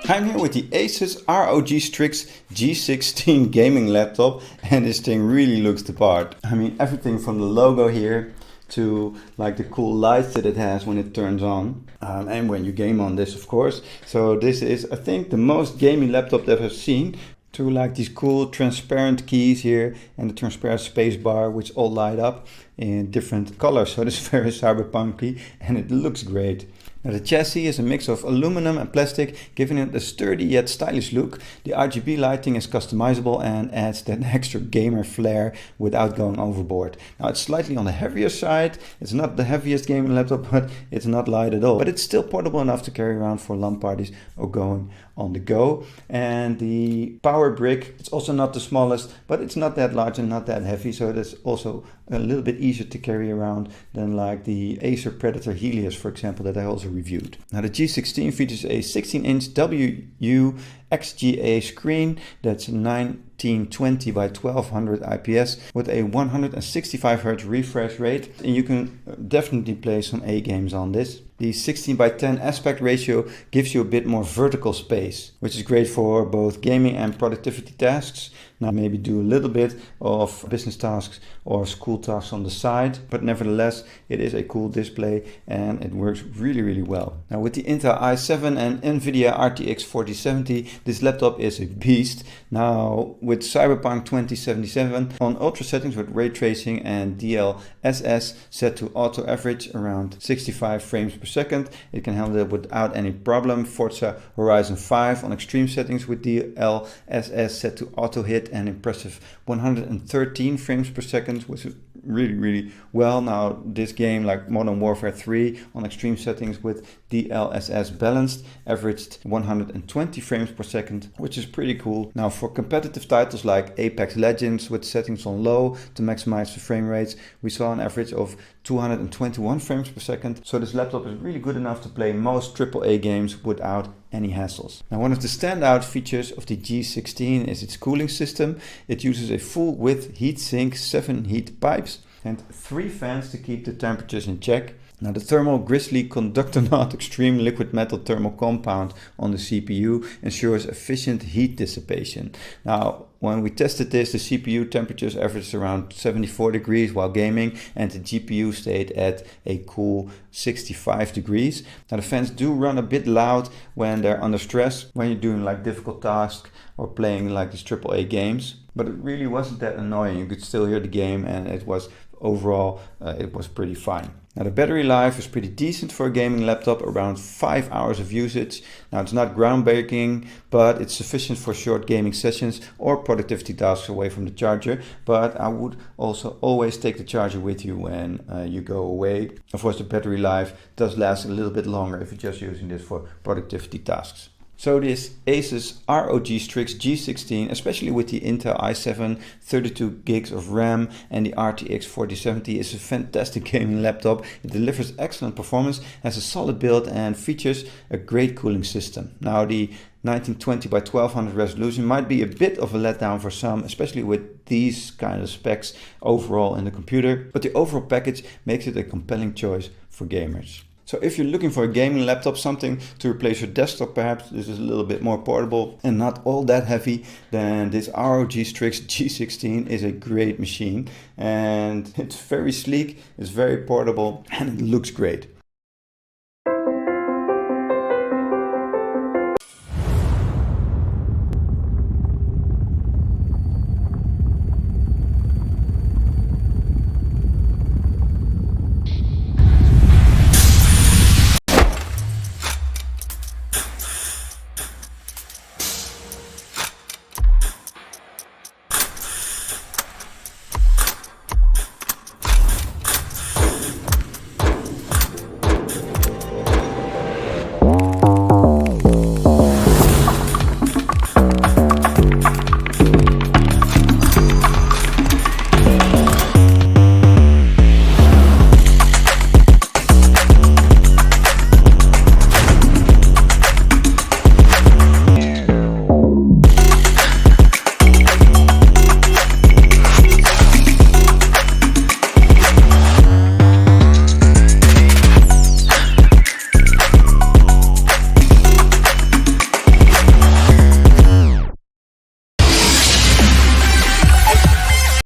I'm here with the ASUS ROG Strix G16 gaming laptop, and this thing really looks the part. I mean, everything from the logo here to like the cool lights that it has when it turns on, and when you game on this, of course. So this is, I think, the most gaming laptop that I've seen. To like these cool transparent keys here and the transparent space bar, which all light up in different colors. So this is very cyberpunky and it looks great. Now the chassis is a mix of aluminum and plastic, giving it a sturdy yet stylish look. The RGB lighting is customizable and adds that extra gamer flair without going overboard. Now it's slightly on the heavier side. It's not the heaviest gaming laptop, but it's not light at all. But it's still portable enough to carry around for LAN parties or going on the go. And the power brick, it's also not the smallest, but it's not that large and not that heavy. So it's also a little bit easier to carry around than like the Acer Predator Helios, for example, that I also reviewed. Now the G16 features a 16-inch WU XGA screen that's 1920 by 1200 IPS with a 165 Hz refresh rate, and you can definitely play some A games on this. The 16 by 10 aspect ratio gives you a bit more vertical space, which is great for both gaming and productivity tasks. Now maybe do a little bit of business tasks or school tasks on the side, but nevertheless it is a cool display and it works really well. Now with the Intel i7 and NVIDIA RTX 4070, this laptop is a beast. Now with Cyberpunk 2077 on ultra settings with ray tracing and DLSS set to auto average around 65 frames per second, it can handle it without any problem. Forza Horizon 5 on extreme settings with DLSS set to auto hit and impressive 113 frames per second, which is really well. Now this game, like Modern Warfare 3 on extreme settings with DLSS balanced, averaged 120 frames per second, which is pretty cool. Now for competitive titles like Apex Legends with settings on low to maximize the frame rates, we saw an average of 221 frames per second. So this laptop is really good enough to play most AAA games without any hassles. Now one of the standout features of the G16 is its cooling system. It uses a full width heatsink, 7 heat pipes and 3 fans to keep the temperatures in check. Now the Thermal Grizzly Conductonaut Extreme Liquid Metal Thermal Compound on the CPU ensures efficient heat dissipation. Now when we tested this, the CPU temperatures averaged around 74 degrees while gaming, and the GPU stayed at a cool 65 degrees. Now the fans do run a bit loud when they're under stress, when you're doing like difficult tasks or playing like these AAA games, but it really wasn't that annoying. You could still hear the game and it was overall, it was pretty fine. Now the battery life is pretty decent for a gaming laptop, around 5 hours of usage. Now it's not groundbreaking, but it's sufficient for short gaming sessions or productivity tasks away from the charger. But I would also always take the charger with you when you go away. Of course the battery life does last a little bit longer if you're just using this for productivity tasks. So this ASUS ROG Strix G16, especially with the Intel i7, 32 gigs of RAM and the RTX 4070, is a fantastic gaming laptop. It delivers excellent performance, has a solid build and features a great cooling system. Now the 1920 by 1200 resolution might be a bit of a letdown for some, especially with these kind of specs overall in the computer, but the overall package makes it a compelling choice for gamers. So if you're looking for a gaming laptop, something to replace your desktop, perhaps this is a little bit more portable and not all that heavy, then this ROG Strix G16 is a great machine. And it's very sleek, it's very portable, and it looks great.